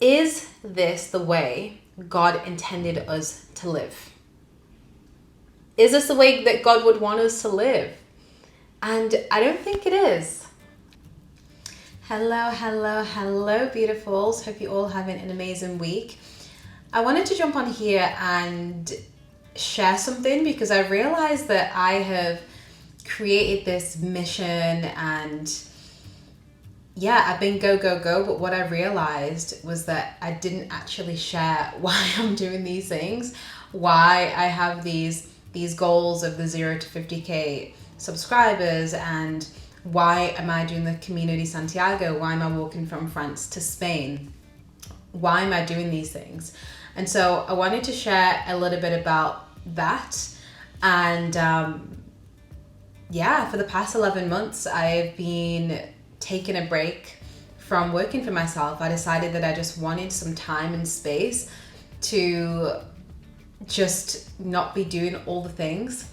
Is this the way God intended us to live? Is this the way that God would want us to live? And I don't think it is. Hello, hello, hello, beautifuls. Hope you're all having an amazing week. I wanted to jump on here and share something because I realized that I have created this mission and I've been go, but what I realized was that I didn't actually share why I'm doing these things, why I have these goals of the 0 to 50k subscribers, and why am I doing the Camino de Santiago, why am I walking from France to Spain, why am I doing these things? And so I wanted to share a little bit about that. And for the past 11 months, I've been taking a break from working for myself. I decided that I just wanted some time and space to just not be doing all the things.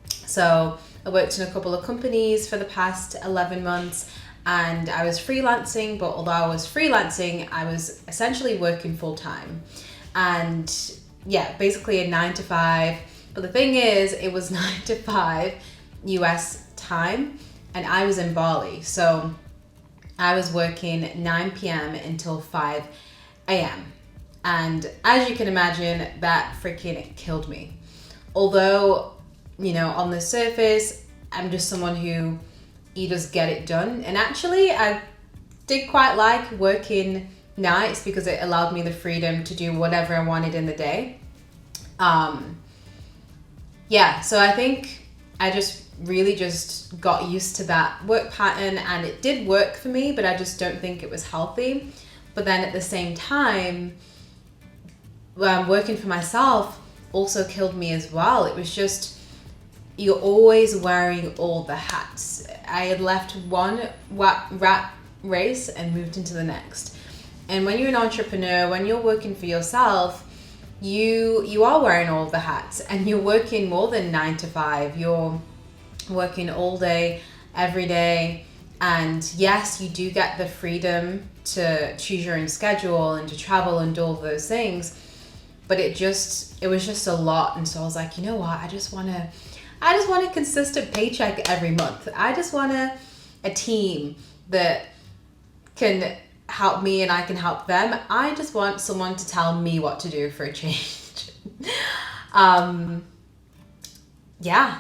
So I worked in a couple of companies for the past 11 months and I was freelancing, but although I was freelancing, I was essentially working full time. And basically a 9 to 5. But the thing is, it was 9 to 5 US time and I was in Bali. So I was working 9 p.m. until 5 a.m. And as you can imagine, that freaking killed me. Although, on the surface, I'm just someone who, you just get it done. And actually, I did quite like working nights because it allowed me the freedom to do whatever I wanted in the day. So I think I just got used to that work pattern and it did work for me, but I just don't think it was healthy. But then at the same time, working for myself also killed me as well. It was just, you're always wearing all the hats. I had left one rat race and moved into the next. And when you're an entrepreneur, when you're working for yourself, you are wearing all the hats and you're working more than 9 to 5. You're working all day, every day. And yes, you do get the freedom to choose your own schedule and to travel and do all those things. But it was just a lot. And so I was like, you know what? I just want a consistent paycheck every month. I just want a team that can help me and I can help them. I just want someone to tell me what to do for a change.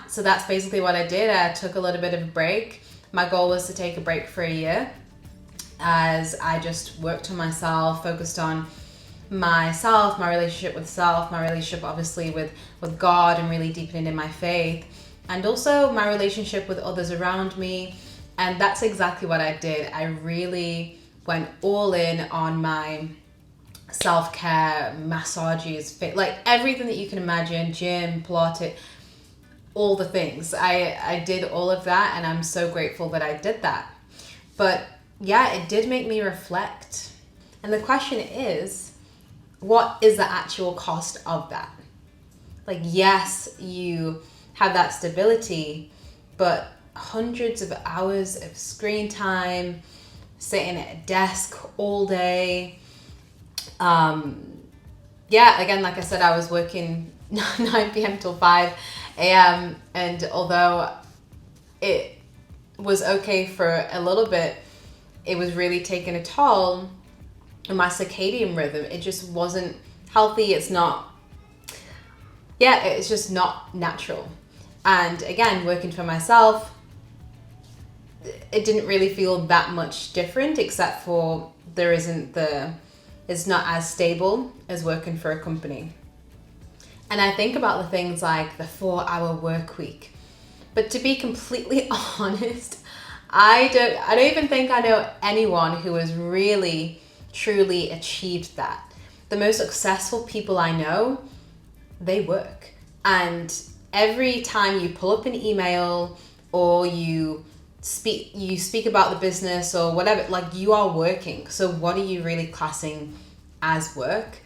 So that's basically what I did. I took a little bit of a break. My goal was to take a break for a year as I just worked on myself, focused on myself, my relationship with self, my relationship obviously with God and really deepening in my faith, and also my relationship with others around me. And that's exactly what I did. I really went all in on my self-care, massages, like everything that you can imagine, gym, Pilates, all the things. I did all of that and I'm so grateful that I did that. But it did make me reflect. And the question is, what is the actual cost of that? Like, yes, you have that stability, but hundreds of hours of screen time, sitting at a desk all day. Again, like I said, I was working 9 p.m. till 5 a.m. And although it was okay for a little bit, it was really taking a toll on my circadian rhythm. It just wasn't healthy. It's just not natural. And again, working for myself, it didn't really feel that much different, except for it's not as stable as working for a company. And I think about the things like the 4-hour work week. But to be completely honest, I don't even think I know anyone who has really, truly achieved that. The most successful people I know, they work. And every time you pull up an email or you speak about the business or whatever, like, you are working. So what are you really classing as work?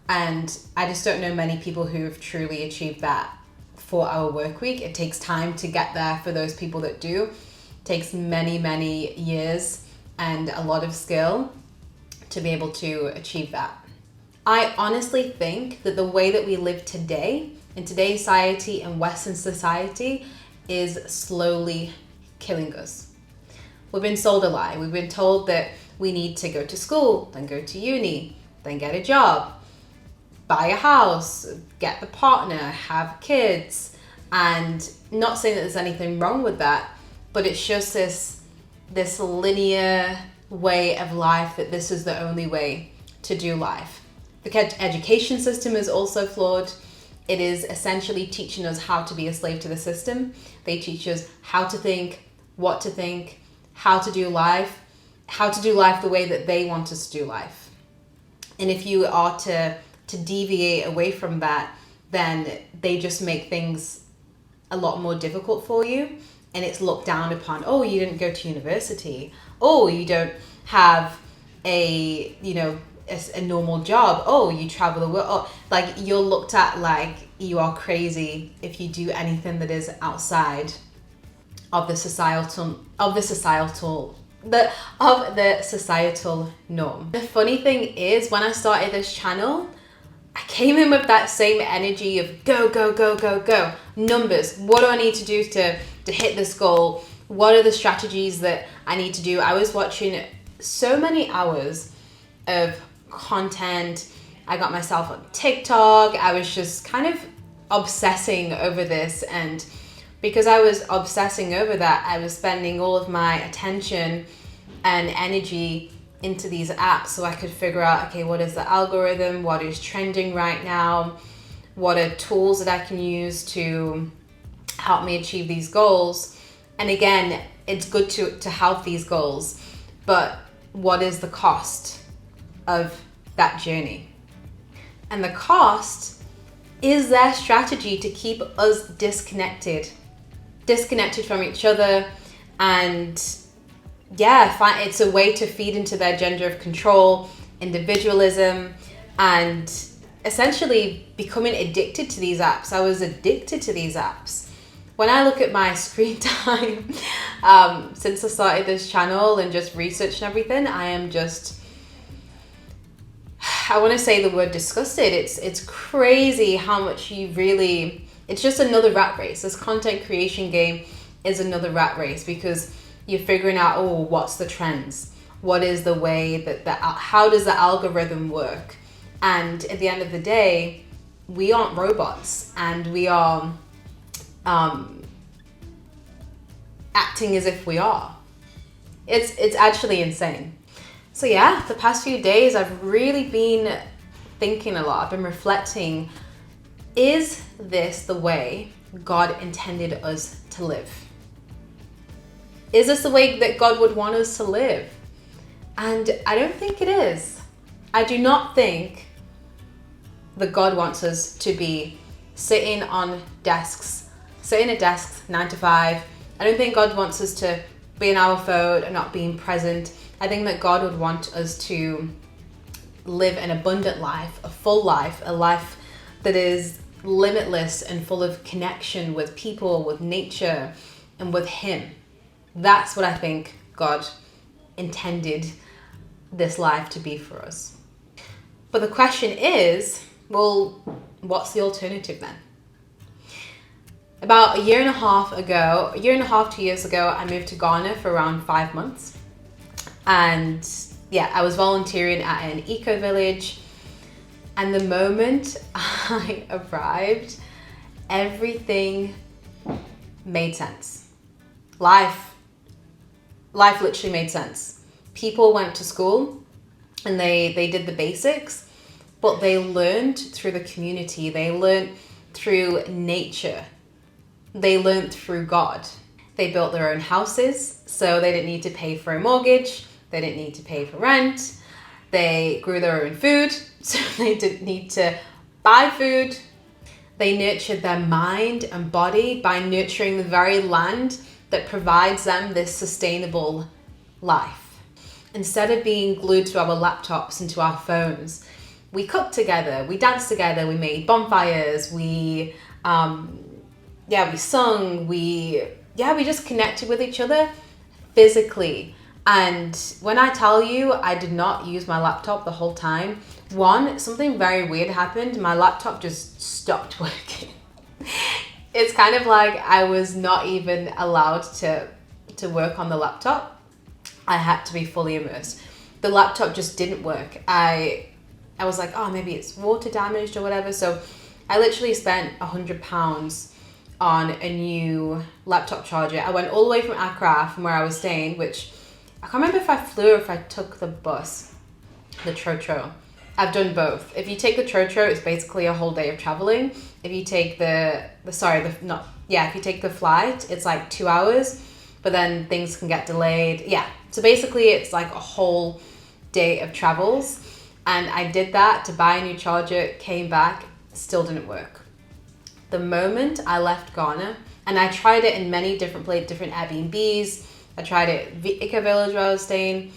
And I just don't know many people who have truly achieved that 4-hour work week. It takes time to get there for those people that do. It takes many, many years and a lot of skill to be able to achieve that. I honestly think that the way that we live today, in today's society and Western society, is slowly killing us. We've been sold a lie. We've been told that we need to go to school, then go to uni, then get a job, buy a house, get the partner, have kids. And not saying that there's anything wrong with that, but it's just this linear way of life, that this is the only way to do life. The education system is also flawed. It is essentially teaching us how to be a slave to the system. They teach us how to think, what to think, how to do life the way that they want us to do life. And if you are to deviate away from that, then they just make things a lot more difficult for you. And it's looked down upon. Oh, you didn't go to university. Oh, you don't have a normal job. Oh, you travel the world. Oh, like, you're looked at like you are crazy if you do anything that is outside of the societal norm. The funny thing is, when I started this channel, I came in with that same energy of go, go, go, go, go. Numbers. What do I need to do to hit this goal? What are the strategies that I need to do? I was watching so many hours of content. I got myself on TikTok. I was just kind of obsessing over this, and because I was obsessing over that, I was spending all of my attention and energy into these apps so I could figure out, okay, what is the algorithm? What is trending right now? What are tools that I can use to help me achieve these goals? And again, it's good to have these goals, but what is the cost of that journey? And the cost is their strategy to keep us disconnected from each other. And it's a way to feed into their agenda of control, individualism, and essentially becoming addicted to these apps. I was addicted to these apps. When I look at my screen time since I started this channel and just researching everything, I want to say the word disgusted. It's crazy how much it's just another rat race. This content creation game is another rat race, because you're figuring out, what's the trends? What is the way how does the algorithm work? And at the end of the day, we aren't robots, and we are acting as if we are. It's actually insane. So the past few days I've really been thinking a lot. I've been reflecting, is this the way God intended us to live? Is this the way that God would want us to live? And I don't think it is. I do not think that God wants us to be sitting at desks 9 to 5. I don't think God wants us to be on our phone and not being present. I think that God would want us to live an abundant life, a full life, a life that is limitless and full of connection with people, with nature, and with Him. That's what I think God intended this life to be for us. But the question is, well, what's the alternative then? About a year and a half, 2 years ago, I moved to Ghana for around 5 months. And I was volunteering at an eco village. And the moment I arrived, everything made sense. Life literally made sense. People went to school and they did the basics, but they learned through the community. They learned through nature. They learned through God. They built their own houses, so they didn't need to pay for a mortgage. They didn't need to pay for rent. They grew their own food, so they didn't need to buy food. They nurtured their mind and body by nurturing the very land that provides them this sustainable life. Instead of being glued to our laptops and to our phones, we cooked together, we danced together, we made bonfires, we sung, we just connected with each other physically And when I tell you I did not use my laptop the whole time, one, something very weird happened. My laptop just stopped working. It's kind of like I was not even allowed to work on the laptop. I had to be fully immersed. The laptop just didn't work. I was like, oh, maybe it's water damaged or whatever. So I literally spent £100 on a new laptop charger. I went all the way from Accra, from where I was staying, which I can't remember if I flew or if I took the bus, the Trotro. I've done both. If you take the Trotro, it's basically a whole day of traveling. If you take if you take the flight, it's like 2 hours, but then things can get delayed. Yeah. So basically it's like a whole day of travels. And I did that to buy a new charger, came back, still didn't work. The moment I left Ghana, and I tried it in many different places, different Airbnbs. I tried it at Ika Village where I was staying.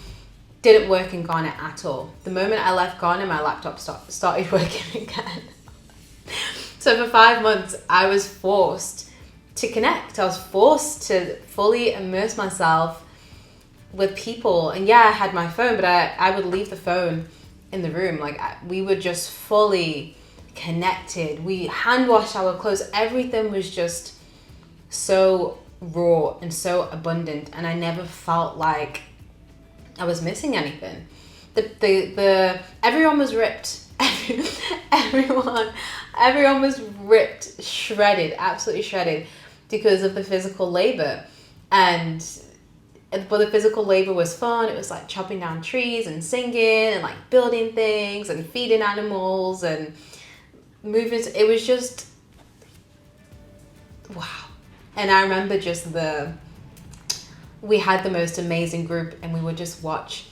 Didn't work in Ghana at all. The moment I left Ghana, my laptop started working again. So for 5 months, I was forced to connect. I was forced to fully immerse myself with people. And yeah, I had my phone, but I would leave the phone in the room. Like we were just fully connected. We hand washed our clothes. Everything was just so raw and so abundant, and I never felt like I was missing anything. Everyone was ripped. Everyone was ripped, shredded, absolutely shredded, because of the physical labor. But the physical labor was fun. It was like chopping down trees and singing and like building things and feeding animals and moving. It was just wow. And I remember we had the most amazing group, and we would just watch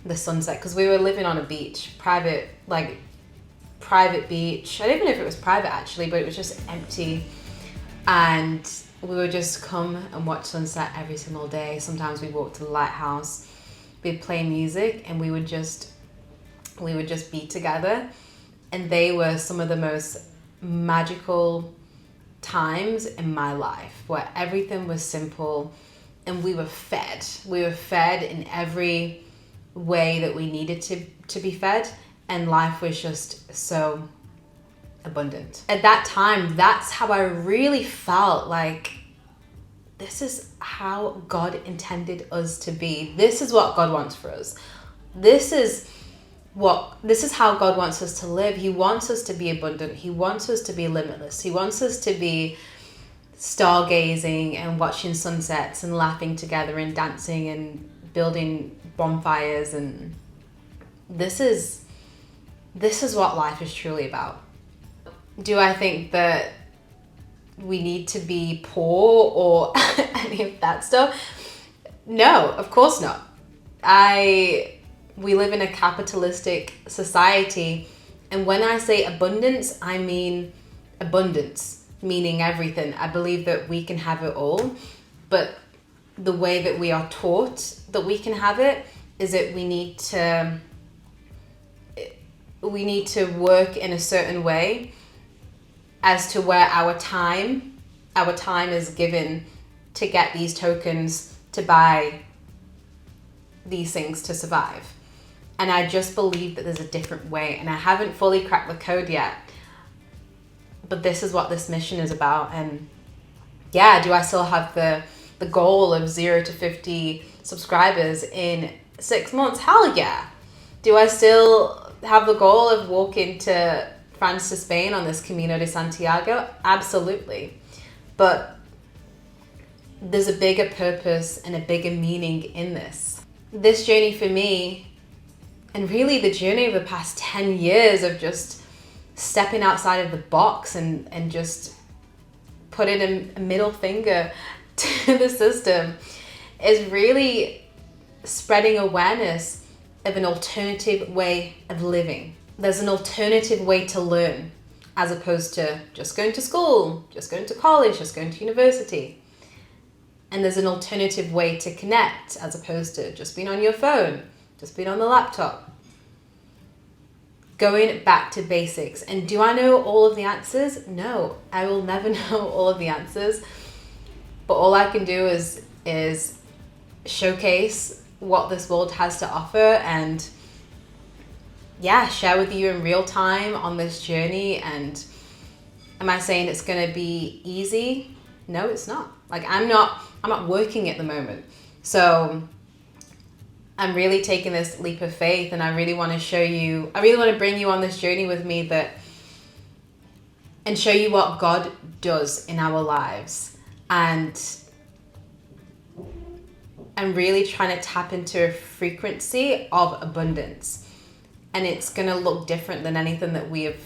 the sunset because we were living on a beach, private beach. I don't even know if it was private actually, but it was just empty. And we would just come and watch sunset every single day. Sometimes we walked to the lighthouse, we'd play music, and we would just be together. And they were some of the most magical times in my life, where everything was simple and we were fed. We were fed in every way that we needed to be fed, and life was just so abundant. At that time, that's how I really felt like this is how God intended us to be. This is what God wants for us. This is how God wants us to live. He wants us to be abundant. He wants us to be limitless. He wants us to be stargazing and watching sunsets and laughing together and dancing and building bonfires. And this is what life is truly about. Do I think that we need to be poor or any of that stuff? No, of course not. We live in a capitalistic society, and when I say abundance, I mean abundance, meaning everything. I believe that we can have it all, but the way that we are taught that we can have it is that we need to work in a certain way as to where our time is given to get these tokens to buy these things to survive. And I just believe that there's a different way, and I haven't fully cracked the code yet, but this is what this mission is about. And yeah, do I still have the goal of 0 to 50 subscribers in 6 months? Hell yeah. Do I still have the goal of walking to France to Spain on this Camino de Santiago? Absolutely. But there's a bigger purpose and a bigger meaning in this. This journey for me, and really the journey of the past 10 years of just stepping outside of the box and just putting a middle finger to the system, is really spreading awareness of an alternative way of living. There's an alternative way to learn, as opposed to just going to school, just going to college, just going to university. And there's an alternative way to connect, as opposed to just being on your phone, just being on the laptop. Going back to basics. And do I know all of the answers? No, I will never know all of the answers. But all I can do is showcase what this world has to offer, and yeah, share with you in real time on this journey. And am I saying it's going to be easy? No, it's not. Like, I'm not working at the moment. So I'm really taking this leap of faith, and I really want to bring you on this journey with me, and show you what God does in our lives. And I'm really trying to tap into a frequency of abundance. And it's going to look different than anything that we have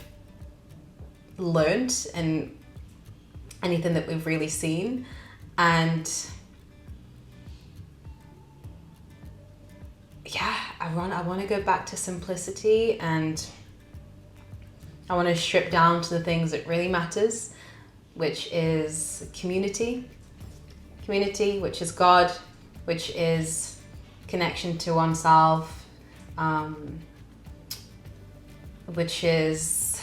learned and anything that we've really seen. And yeah, I want to go back to simplicity, and I want to strip down to the things that really matters, which is community, which is God, which is connection to oneself, which is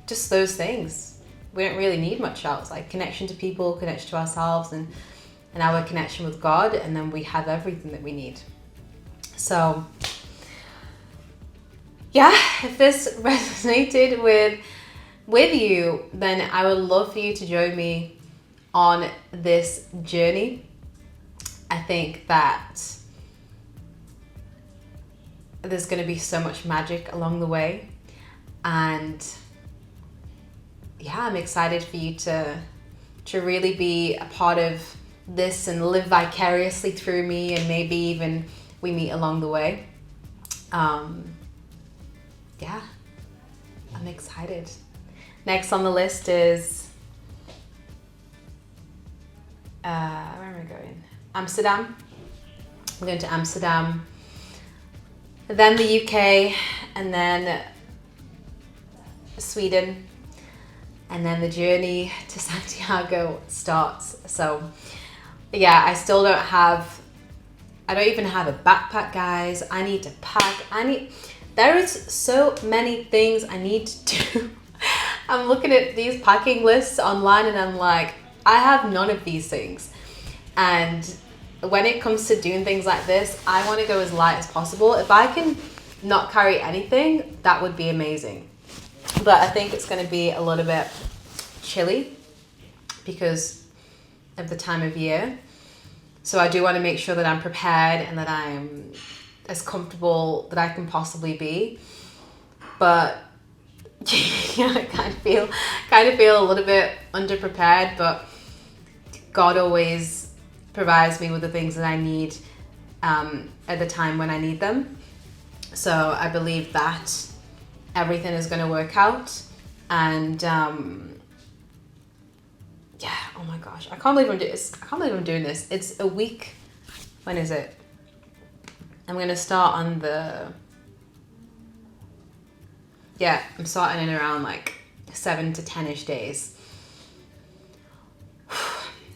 just those things. We don't really need much else, like connection to people, connection to ourselves, and our connection with God, and then we have everything that we need. So yeah, if this resonated with you, then I would love for you to join me on this journey. I think that there's going to be so much magic along the way, and yeah, I'm excited for you to really be a part of this and live vicariously through me, and maybe even we meet along the way. Yeah, I'm excited. Next on the list is where am I going? Amsterdam. I'm going to Amsterdam, then the UK, and then Sweden, and then the journey to Santiago starts. So yeah, I don't even have a backpack, guys. I need to pack. There is so many things I need to do. I'm looking at these packing lists online, and I'm like, I have none of these things. And when it comes to doing things like this, I want to go as light as possible. If I can not carry anything, that would be amazing. But I think it's going to be a little bit chilly because of the time of year. So I do want to make sure that I'm prepared and that I'm as comfortable that I can possibly be. But yeah, I kind of feel a little bit underprepared, but God always provides me with the things that I need at the time when I need them. So I believe that everything is going to work out. And yeah, oh my gosh, I can't believe I'm doing this. It's a week. When is it? I'm going to start on I'm starting in around like 7 to 10-ish days.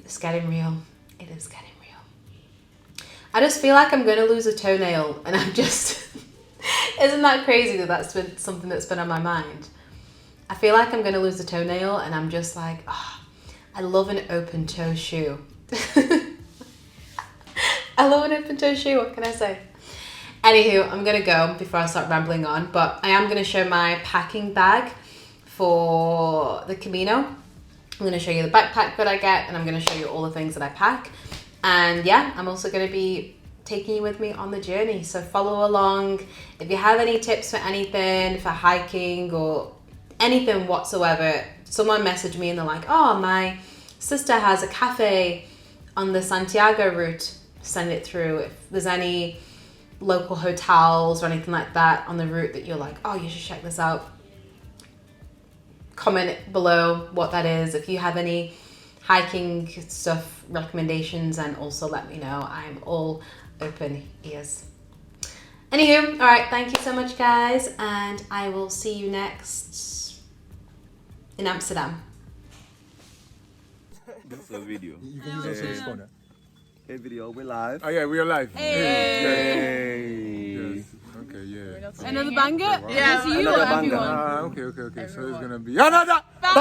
It's getting real. It is getting real. I just feel like I'm going to lose a toenail, and I'm just... Isn't that crazy that that's been something that's been on my mind? I feel like I'm going to lose a toenail, and I'm just like, I love an open toe shoe. I love an open toe shoe, what can I say? Anywho, I'm going to go before I start rambling on, but I am going to show my packing bag for the Camino. I'm going to show you the backpack that I get, and I'm going to show you all the things that I pack. And yeah, I'm also going to be taking you with me on the journey. So follow along. If you have any tips for anything, for hiking or anything whatsoever, someone messaged me and they're like, oh, my sister has a cafe on the Santiago route. Send it through. If there's any local hotels or anything like that on the route that you're like, oh, you should check this out, comment below what that is. If you have any hiking stuff recommendations, and also let me know. I'm all open ears. Anywho, all right, thank you so much, guys, and I will see you next in Amsterdam. This is a video. You can use this phone. Hey, video, we're live. Oh yeah, we are live. Hey. Yes. Okay, yeah. Another banger? Wow. Yeah, to you Another or banger. everyone? Okay. So it's gonna be another Banger!